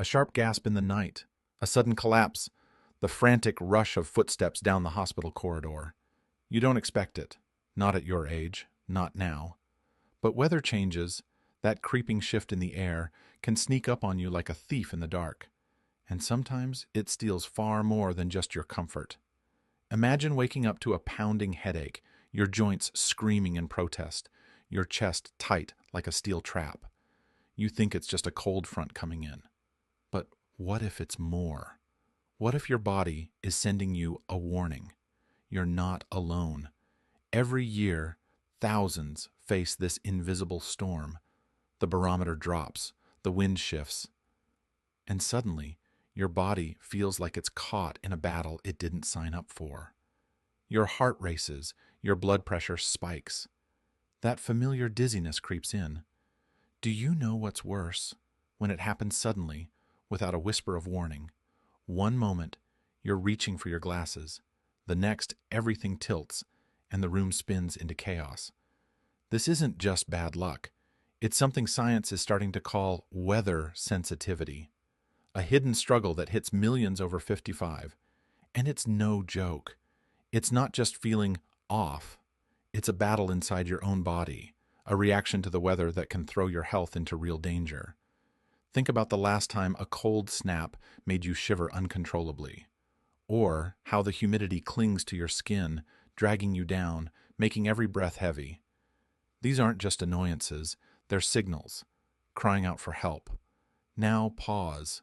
A sharp gasp in the night, a sudden collapse, the frantic rush of footsteps down the hospital corridor. You don't expect it. Not at your age, not now. But weather changes, that creeping shift in the air, can sneak up on you like a thief in the dark. And sometimes it steals far more than just your comfort. Imagine waking up to a pounding headache, your joints screaming in protest, your chest tight like a steel trap. You think it's just a cold front coming in. But what if it's more? What if your body is sending you a warning? You're not alone. Every year, thousands face this invisible storm. The barometer drops, the wind shifts, and suddenly, your body feels like it's caught in a battle it didn't sign up for. Your heart races, your blood pressure spikes. That familiar dizziness creeps in. Do you know what's worse? When it happens suddenly, without a whisper of warning. One moment, you're reaching for your glasses. The next, everything tilts, and the room spins into chaos. This isn't just bad luck. It's something science is starting to call weather sensitivity, a hidden struggle that hits millions over 55. And it's no joke. It's not just feeling off. It's a battle inside your own body, a reaction to the weather that can throw your health into real danger. Think about the last time a cold snap made you shiver uncontrollably, or how the humidity clings to your skin, dragging you down, making every breath heavy. These aren't just annoyances, they're signals, crying out for help. Now pause.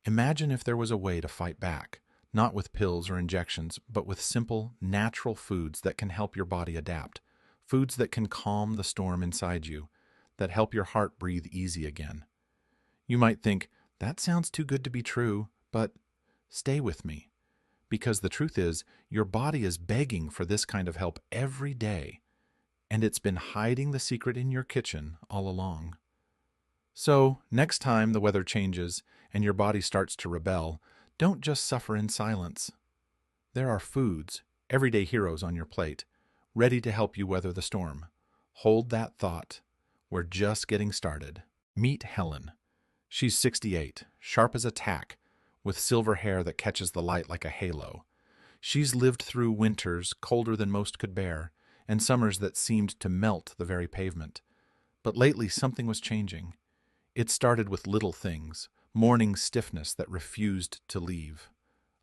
Imagine if there was a way to fight back, not with pills or injections, but with simple, natural foods that can help your body adapt, foods that can calm the storm inside you, that help your heart breathe easy again. You might think, that sounds too good to be true, but stay with me. Because the truth is, your body is begging for this kind of help every day, and it's been hiding the secret in your kitchen all along. So, next time the weather changes and your body starts to rebel, don't just suffer in silence. There are foods, everyday heroes on your plate, ready to help you weather the storm. Hold that thought. We're just getting started. Meet Helen. She's 68, sharp as a tack, with silver hair that catches the light like a halo. She's lived through winters colder than most could bear, and summers that seemed to melt the very pavement. But lately something was changing. It started with little things, morning stiffness that refused to leave,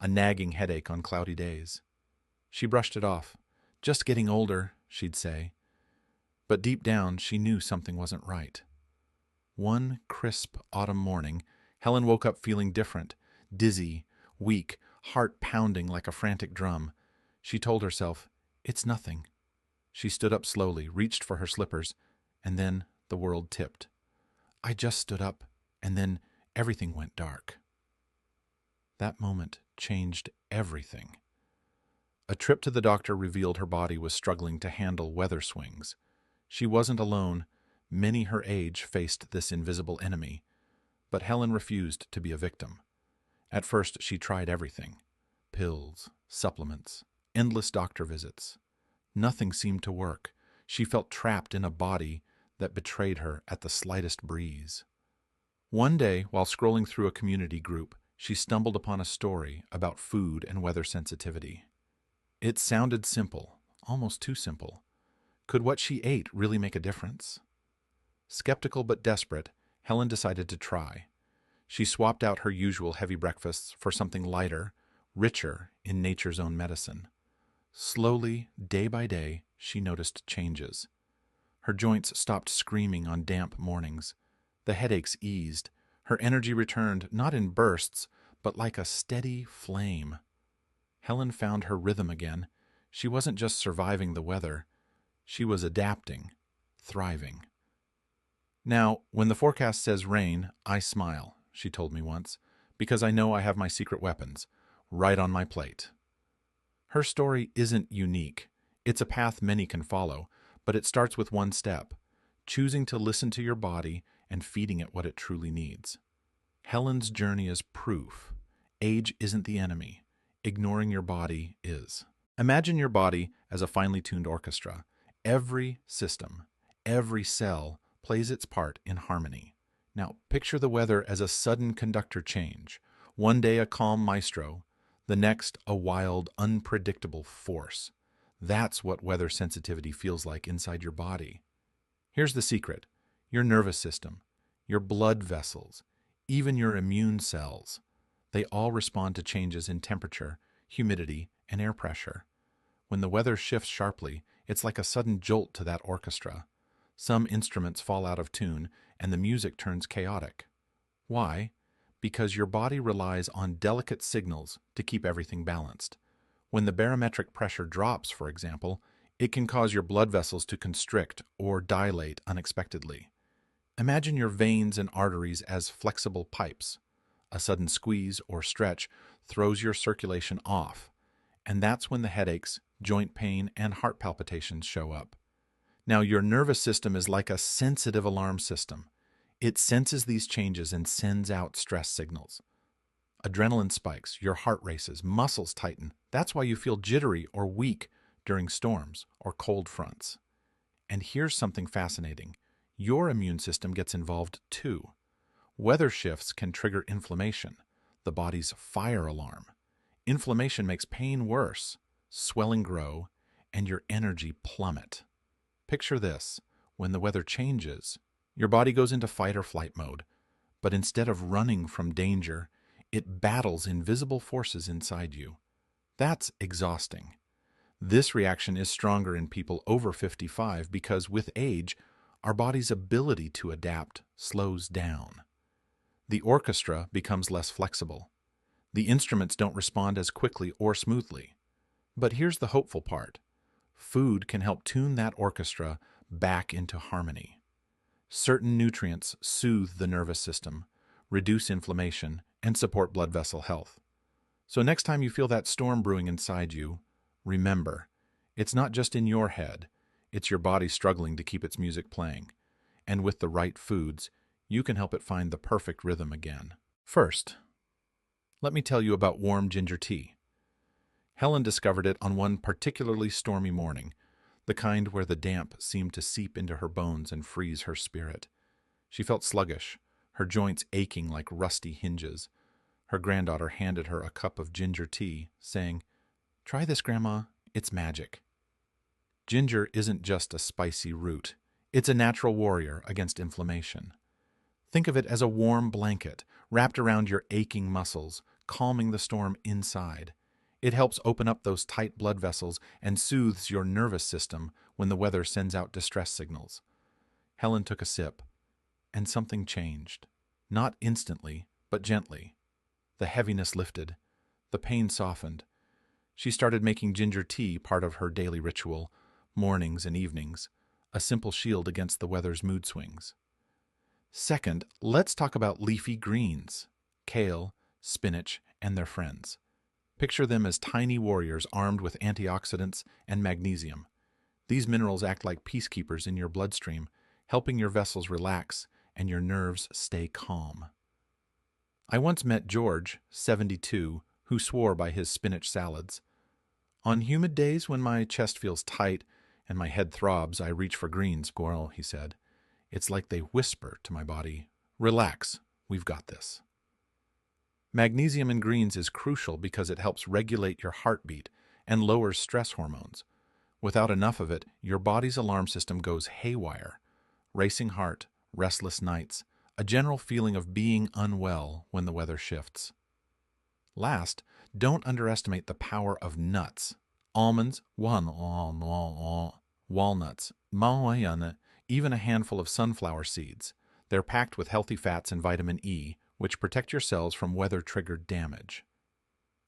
a nagging headache on cloudy days. She brushed it off. Just getting older, she'd say. But deep down, she knew something wasn't right. One crisp autumn morning, Helen woke up feeling different, dizzy, weak, heart pounding like a frantic drum. She told herself, "It's nothing." She stood up slowly, reached for her slippers, and then the world tipped. I just stood up, and then everything went dark. That moment changed everything. A trip to the doctor revealed her body was struggling to handle weather swings. She wasn't alone. Many her age faced this invisible enemy, but Helen refused to be a victim. At first, she tried everything: pills, supplements, endless doctor visits. Nothing seemed to work. She felt trapped in a body that betrayed her at the slightest breeze. One day, while scrolling through a community group, she stumbled upon a story about food and weather sensitivity. It sounded simple, almost too simple. Could what she ate really make a difference? Skeptical but desperate, Helen decided to try. She swapped out her usual heavy breakfasts for something lighter, richer in nature's own medicine. Slowly, day by day, she noticed changes. Her joints stopped screaming on damp mornings. The headaches eased. Her energy returned not in bursts, but like a steady flame. Helen found her rhythm again. She wasn't just surviving the weather. She was adapting, thriving. Now, when the forecast says rain, I smile, she told me once, because I know I have my secret weapons, right on my plate. Her story isn't unique. It's a path many can follow, but it starts with one step: choosing to listen to your body and feeding it what it truly needs. Helen's journey is proof. Age isn't the enemy. Ignoring your body is. Imagine your body as a finely tuned orchestra. Every system, every cell plays its part in harmony. Now, picture the weather as a sudden conductor change. One day a calm maestro, the next a wild, unpredictable force. That's what weather sensitivity feels like inside your body. Here's the secret. Your nervous system, your blood vessels, even your immune cells, they all respond to changes in temperature, humidity, and air pressure. When the weather shifts sharply, it's like a sudden jolt to that orchestra. Some instruments fall out of tune, and the music turns chaotic. Why? Because your body relies on delicate signals to keep everything balanced. When the barometric pressure drops, for example, it can cause your blood vessels to constrict or dilate unexpectedly. Imagine your veins and arteries as flexible pipes. A sudden squeeze or stretch throws your circulation off, and that's when the headaches, joint pain, and heart palpitations show up. Now, your nervous system is like a sensitive alarm system. It senses these changes and sends out stress signals. Adrenaline spikes, your heart races, muscles tighten. That's why you feel jittery or weak during storms or cold fronts. And here's something fascinating. Your immune system gets involved too. Weather shifts can trigger inflammation, the body's fire alarm. Inflammation makes pain worse, swelling grow, and your energy plummet. Picture this. When the weather changes, your body goes into fight or flight mode, but instead of running from danger, it battles invisible forces inside you. That's exhausting. This reaction is stronger in people over 55 because with age, our body's ability to adapt slows down. The orchestra becomes less flexible. The instruments don't respond as quickly or smoothly. But here's the hopeful part. Food can help tune that orchestra back into harmony. Certain nutrients soothe the nervous system, reduce inflammation, and support blood vessel health. So next time you feel that storm brewing inside you, remember, it's not just in your head, it's your body struggling to keep its music playing. And with the right foods, you can help it find the perfect rhythm again. First, let me tell you about warm ginger tea. Helen discovered it on one particularly stormy morning, the kind where the damp seemed to seep into her bones and freeze her spirit. She felt sluggish, her joints aching like rusty hinges. Her granddaughter handed her a cup of ginger tea, saying, "Try this, Grandma, it's magic." Ginger isn't just a spicy root. It's a natural warrior against inflammation. Think of it as a warm blanket wrapped around your aching muscles, calming the storm inside. It helps open up those tight blood vessels and soothes your nervous system when the weather sends out distress signals. Helen took a sip, and something changed. Not instantly, but gently. The heaviness lifted. The pain softened. She started making ginger tea part of her daily ritual, mornings and evenings, a simple shield against the weather's mood swings. Second, let's talk about leafy greens, kale, spinach, and their friends. Picture them as tiny warriors armed with antioxidants and magnesium. These minerals act like peacekeepers in your bloodstream, helping your vessels relax and your nerves stay calm. I once met George, 72, who swore by his spinach salads. "On humid days when my chest feels tight and my head throbs, I reach for greens, Squirrel," he said. "It's like they whisper to my body, 'Relax, we've got this.'" Magnesium in greens is crucial because it helps regulate your heartbeat and lowers stress hormones. Without enough of it, your body's alarm system goes haywire. Racing heart, restless nights, a general feeling of being unwell when the weather shifts. Last, don't underestimate the power of nuts. Almonds, walnuts, even a handful of sunflower seeds. They're packed with healthy fats and vitamin E, which protect your cells from weather-triggered damage.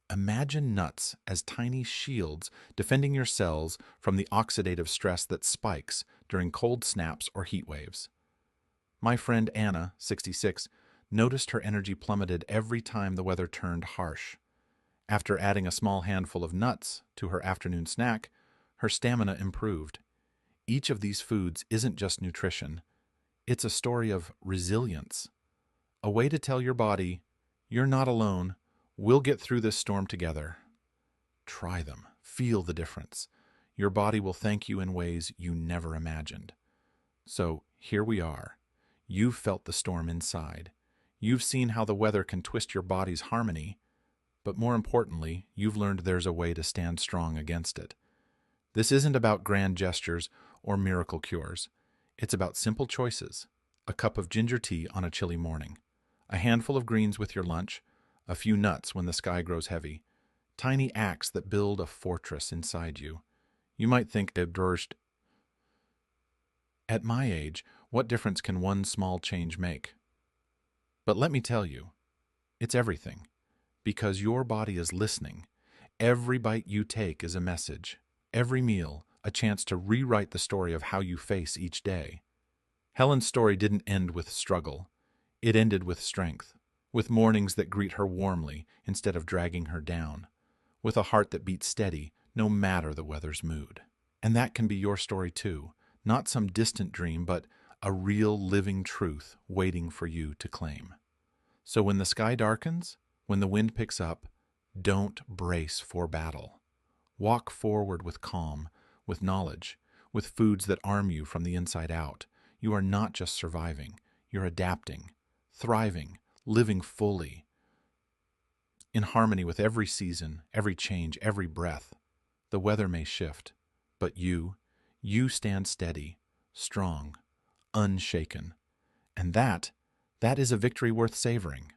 Imagine nuts as tiny shields defending your cells from the oxidative stress that spikes during cold snaps or heat waves. My friend Anna, 66, noticed her energy plummeted every time the weather turned harsh. After adding a small handful of nuts to her afternoon snack, her stamina improved. Each of these foods isn't just nutrition. It's a story of resilience. A way to tell your body, "You're not alone. We'll get through this storm together." Try them. Feel the difference. Your body will thank you in ways you never imagined. So here we are. You've felt the storm inside. You've seen how the weather can twist your body's harmony, but more importantly, you've learned there's a way to stand strong against it. This isn't about grand gestures or miracle cures. It's about simple choices. A cup of ginger tea on a chilly morning, a handful of greens with your lunch, a few nuts when the sky grows heavy. Tiny acts that build a fortress inside you. You might think, at my age, what difference can one small change make? But let me tell you, it's everything. Because your body is listening. Every bite you take is a message. Every meal, a chance to rewrite the story of how you face each day. Helen's story didn't end with struggle. It ended with strength, with mornings that greet her warmly instead of dragging her down, with a heart that beats steady no matter the weather's mood. And that can be your story too, not some distant dream, but a real living truth waiting for you to claim. So when the sky darkens, when the wind picks up, don't brace for battle. Walk forward with calm, with knowledge, with foods that arm you from the inside out. You are not just surviving, you're adapting, thriving, living fully, in harmony with every season, every change, every breath. The weather may shift, but you stand steady, strong, unshaken. And that is a victory worth savoring.